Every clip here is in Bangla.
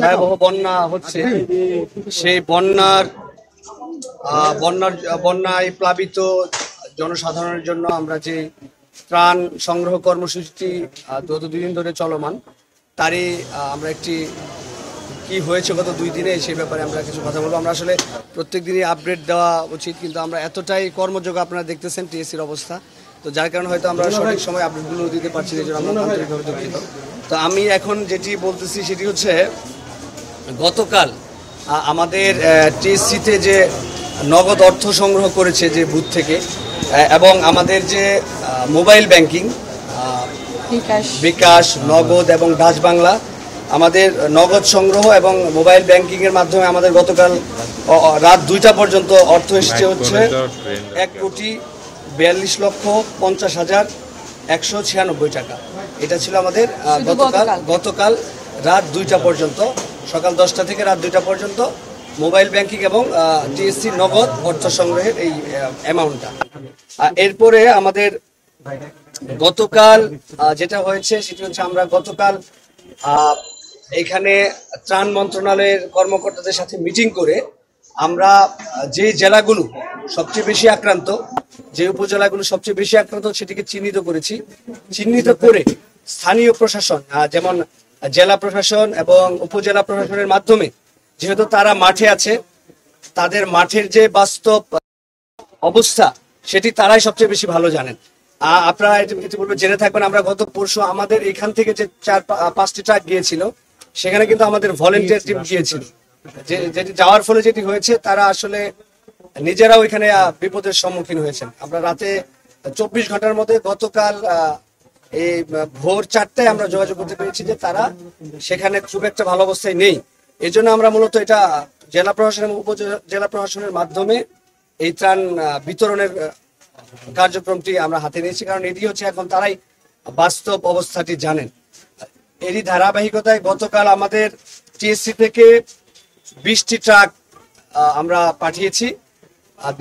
ভয়াবহ বন্যা হচ্ছে, সেই বন্যায় প্লাবিত জনসাধারণের জন্য আমরা যে ত্রাণ সংগ্রহ কর্মসূচিটি গত 2 দিন ধরে চলমান, তারই আমরা একটি কি হয়েছে গত 2 দিনে সেই ব্যাপারে আমরা কিছু কথা বলবো। আমরা আসলে প্রত্যেক দিনই আপডেট দেওয়া উচিত, কিন্তু আমরা এতটাই কর্মযোগ, আপনারা দেখতেছেন টিএসসির অবস্থা, তো যার কারণে হয়তো আমরা সঠিক সময় আপডেটগুলো দিতে পারছি না, এই জন্য আমরা আন্তরিকভাবে দুঃখিত। তো আমি এখন যেটি বলতেছি সেটি হচ্ছে, গতকাল আমাদের টিএসসিতে যে নগদ অর্থ সংগ্রহ করেছে যে বুথ থেকে, এবং আমাদের যে মোবাইল ব্যাংকিং বিকাশ, নগদ এবং ডাচ বাংলা, আমাদের নগদ সংগ্রহ এবং মোবাইল ব্যাংকিংয়ের মাধ্যমে আমাদের গতকাল রাত 2টা পর্যন্ত অর্থ এসেছে হচ্ছে 1,42,50,196 টাকা। এটা ছিল আমাদের গতকাল রাত 2টা পর্যন্ত, সকাল 10টা থেকে রাত 2টা পর্যন্ত মোবাইল ব্যাংকিং এবং টিএসসি নগদ অর্থ সংগ্রহের এই অ্যামাউন্টটা। এরপরে আমাদের গতকাল যেটা হয়েছে সেটি হচ্ছে, আমরা গতকাল এখানে ত্রাণ মন্ত্রণালয়ের কর্মকর্তাদের সাথে মিটিং করে আমরা যে জেলাগুলো সবচেয়ে বেশি আক্রান্ত, যে উপজেলাগুলো সবচেয়ে বেশি আক্রান্ত সেটিকে চিহ্নিত করেছি। চিহ্নিত করে স্থানীয় প্রশাসন, যেমন জেলা প্রশাসন এবং উপজেলা প্রশাসনের মাধ্যমে, যেহেতু তারা মাঠে আছে, তাদের মাঠের যে বাস্তব অবস্থা সেটি তারাই সবচেয়ে বেশি ভালো জানেন। আপনারা ইতিপূর্বে জেনে থাকবেন, আমরা গত পরশু আমাদের এখান থেকে যে 4-5টি ট্রাক গিয়েছিল, সেখানে কিন্তু আমাদের ভলেন্টিয়ার টিম গিয়েছিল, যেটি যাওয়ার ফলে যেটি হয়েছে, তারা আসলে নিজেরাও এখানে বিপদের সম্মুখীন হয়েছেন। আমরা রাতে 24 ঘন্টার মধ্যে গতকাল এই ভোর 4টায় আমরা যোগাযোগ করতে পেরেছি যে তারা সেখানে খুব একটা ভালো অবস্থায় নেই। এই জন্য আমরা মূলত এটা জেলা প্রশাসন এবং উপজেলা প্রশাসনের মাধ্যমে এই ত্রাণ বিতরণের কার্যক্রমটি আমরা হাতে নিয়েছি, কারণ এটি হচ্ছে এখন তারাই বাস্তব অবস্থাটি জানেন। এরই ধারাবাহিকতায় গতকাল আমাদের টিএসসি থেকে 20টি ট্রাক আমরা পাঠিয়েছি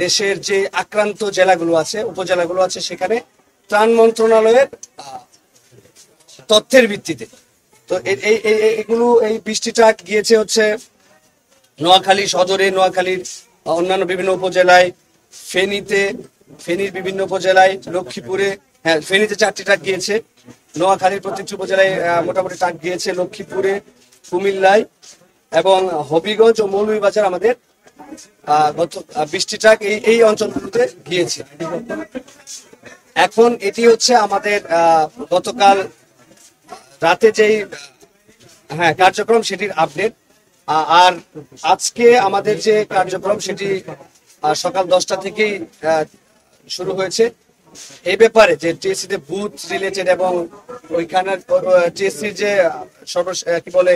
দেশের যে আক্রান্ত জেলাগুলো আছে, উপজেলাগুলো আছে, সেখানে ত্রাণ মন্ত্রণালয়ের তথ্যের ভিত্তিতে। তো এই 20টি ট্রাক গিয়েছে হচ্ছে নোয়াখালী সদরে, নোয়াখালীর অন্যান্য বিভিন্ন উপজেলায়, ফেনীর বিভিন্ন উপজেলায়, লক্ষ্মীপুরে, ফেনীতে 4টি ট্রাক গিয়েছে, নোয়াখালীর প্রত্যেকটি উপজেলায় মোটামুটি ট্রাক গিয়েছে, লক্ষ্মীপুরে, কুমিল্লায় এবং হবিগঞ্জ ও মৌলভীবাজার আমাদের গত 20টি ট্রাক এই অঞ্চলগুলোতে গিয়েছে। এখন এটি হচ্ছে আমাদের গতকাল রাতে যেই কার্যক্রম সেটির আপডেট। আর আজকে আমাদের যে কার্যক্রম সেটি সকাল 10টা থেকেই শুরু হয়েছে। এই ব্যাপারে যে টিএসসিতে বুথ রিলেটেড এবং ওইখানে টিএসসির যে কি বলে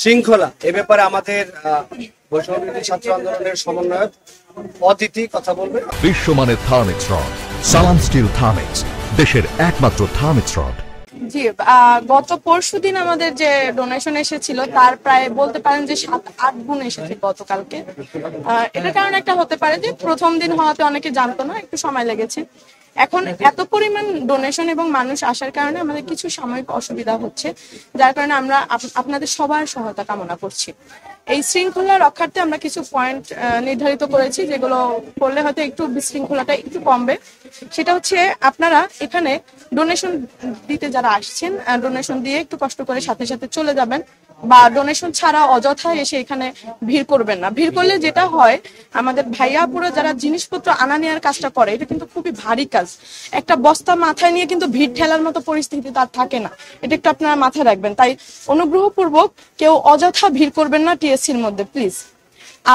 শৃঙ্খলা, এ ব্যাপারে আমাদের বৈষম্যবিরোধী ছাত্র আন্দোলনের সমন্বয়ক অদিতি কথা বলবে। বিশ্বমানের থার্মিক্স রড, সালাম স্টিল থার্মিক্স, দেশের একমাত্র থার্মিক্স রড। জি, গত পরশুদিন আমাদের যে ডোনেশন এসেছিল তার প্রায় বলতে পারেন যে 7-8 গুণ এসেছে গতকালকে। এটার কারণ একটা হতে পারে যে প্রথম দিন হওয়াতে অনেকে জানতো না, একটু সময় লেগেছে। এখন এত পরিমাণ ডোনেশন এবং মানুষ আসার কারণে আমাদের কিছু সাময়িক অসুবিধা হচ্ছে, যার কারণে আমরা আপনাদের সবার সহায়তা কামনা করছি। এই শৃঙ্খলা রক্ষার্থে আমরা কিছু পয়েন্ট নির্ধারিত করেছি, যেগুলো করলে হয়তো একটু বিশৃঙ্খলাটা একটু কমবে। সেটা হচ্ছে, আপনারা এখানে ডোনেশন দিতে যারা আসছেন, ডোনেশন দিয়ে একটু কষ্ট করে সাথে সাথে চলে যাবেন, বা ডোনেশন ছাড়া অযথা এসে এখানে ভিড় করবেন না। ভিড় করলে যেটা হয়, আমাদের ভাইয়াপুরা যারা জিনিসপত্র আনা নেওয়ার কাজটা করে, এটা কিন্তু খুবই ভারী কাজ। একটা বস্তা মাথায় নিয়ে কিন্তু ভিড় ঠেলার মতো পরিস্থিতি তার থাকে না, এটা একটু আপনারা মাথায় রাখবেন। তাই অনুগ্রহপূর্বক কেউ অযথা ভিড় করবেন না টিএসসির মধ্যে, প্লিজ।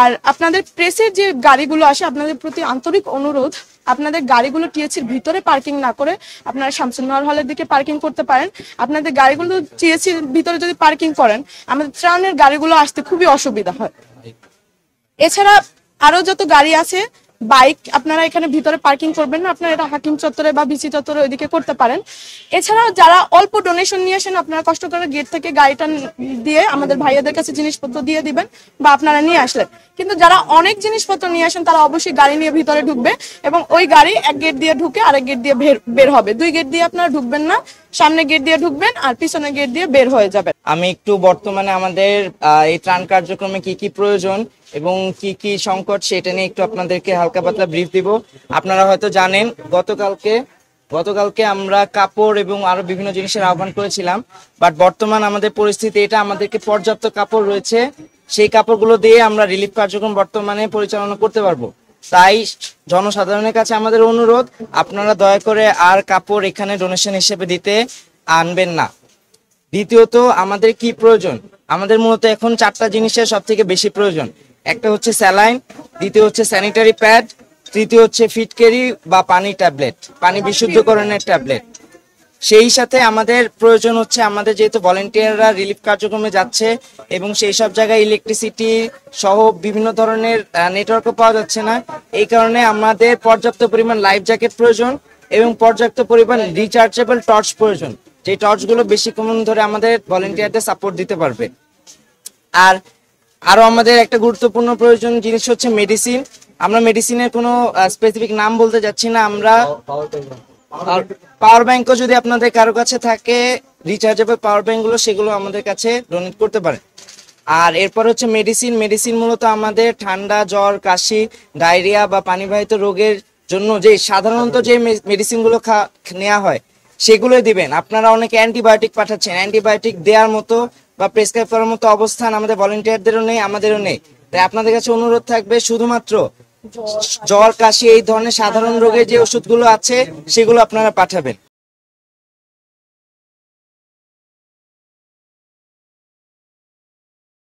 আর আপনাদের প্রেসের যে গাড়িগুলো আসে, আপনাদের প্রতি আন্তরিক অনুরোধ, আপনাদের গাড়িগুলো টিএসসির ভিতরে পার্কিং না করে আপনারা শামসুন্নাহর হলের দিকে পার্কিং করতে পারেন। আপনাদের গাড়িগুলো টিএসসির ভিতরে যদি পার্কিং করেন, আমাদের ত্রাণের গাড়িগুলো আসতে খুবই অসুবিধা হয়। এছাড়া আরো যত গাড়ি আছে, বাইক, আপনারা এখানে ভিতরে পার্কিং করবেন না, আপনারা এটা হাকিম চত্বরে বা বিসি চত্বরে ওইদিকে করতে পারেন। এছাড়াও যারা অল্প ডোনেশন নিয়ে আসেন, আপনারা কষ্ট করে গেট থেকে গাড়িটা দিয়ে আমাদের ভাইয়াদের কাছে জিনিসপত্র দিয়ে দিবেন, বা আপনারা নিয়ে আসলেন। কিন্তু যারা অনেক জিনিসপত্র নিয়ে আসেন, তারা অবশ্যই গাড়ি নিয়ে ভিতরে ঢুকবে, এবং ওই গাড়ি এক গেট দিয়ে ঢুকে আরেক গেট দিয়ে বের হবে। 2 গেট দিয়ে আপনারা ঢুকবেন না, সামনে গেট দিয়ে ঢুকবেন আর পিছনে গেট দিয়ে বের হয়ে যাবেন। আমি একটু বর্তমানে আমাদের এই ত্রাণ কার্যক্রমে কি কি প্রয়োজন এবং কি কি সংকট সেটা নিয়ে একটু আপনাদেরকে হালকা পাতলা ব্রিফ দিব। আপনারা হয়তো জানেন গতকালকে আমরা কাপড় এবং আরো বিভিন্ন জিনিসের আহ্বান করেছিলাম, বাট বর্তমান আমাদের পরিস্থিতি এটা, আমাদেরকে পর্যাপ্ত কাপড় রয়েছে, সেই কাপড়গুলো দিয়ে আমরা রিলিফ কার্যক্রম বর্তমানে পরিচালনা করতে পারবো। তাই জনসাধারণের কাছে আমাদের অনুরোধ, আপনারা দয়া করে আর কাপড় এখানে ডোনেশন হিসেবে দিতে আনবেন না। দ্বিতীয়ত, আমাদের কি প্রয়োজন? আমাদের মূলত এখন 4টা জিনিসের সব থেকে বেশি প্রয়োজন। একটা হচ্ছে স্যালাইন, দ্বিতীয় হচ্ছে স্যানিটারি প্যাড, তৃতীয় হচ্ছে ফিটকেরি বা পানি ট্যাবলেট, পানি বিশুদ্ধকরণের ট্যাবলেট। সেই সাথে আমাদের প্রয়োজন হচ্ছে, আমাদের যেহেতু ভলেন্টিয়াররা রিলিফ কার্যক্রমে যাচ্ছে এবং সেই সব জায়গায় ইলেকট্রিসিটি সহ বিভিন্ন ধরনের নেটওয়ার্কও পাওয়া যাচ্ছে না, এই কারণে আমাদের পর্যাপ্ত পরিমাণ লাইফ জ্যাকেট প্রয়োজন এবং পর্যাপ্ত পরিমাণ রিচার্জেবল টর্চ প্রয়োজন, যে টর্চগুলো বেশিক্ষণ ধরে আমাদের ভলেন্টিয়ারদের সাপোর্ট দিতে পারবে। আর আরো আমাদের একটা গুরুত্বপূর্ণ প্রয়োজন জিনিস হচ্ছে মেডিসিন। আমরা মেডিসিনের কোনো স্পেসিফিক নাম বলতে যাচ্ছি না, আমরা পাওয়ার ব্যাংকও যদি আপনাদের কারো কাছে থাকে, রিচার্জেবল পাওয়ার ব্যাংকগুলো, সেগুলো আমাদের কাছে ডোনেট করতে পারেন। আর এরপর হচ্ছে মেডিসিন মূলত আমাদের ঠান্ডা, জ্বর, কাশি, ডায়রিয়া বা পানিবাহিত রোগের জন্য যে সাধারণত যে মেডিসিনগুলো নেওয়া হয় সেগুলোই দিবেন। আপনারা অনেকে অ্যান্টিবায়োটিক পাঠাচ্ছেন, অ্যান্টিবায়োটিক দেওয়ার মতো বা প্রেসক্রাইব করার মতো অবস্থান আমাদের ভলেন্টিয়ারদেরও নেই, আমাদেরও নেই। তাই আপনাদের কাছে অনুরোধ থাকবে, শুধুমাত্র জ্বর, কাশি এই ধরনের সাধারণ রোগের যে ওষুধগুলো আছে সেগুলো আপনারা পাঠাবেন।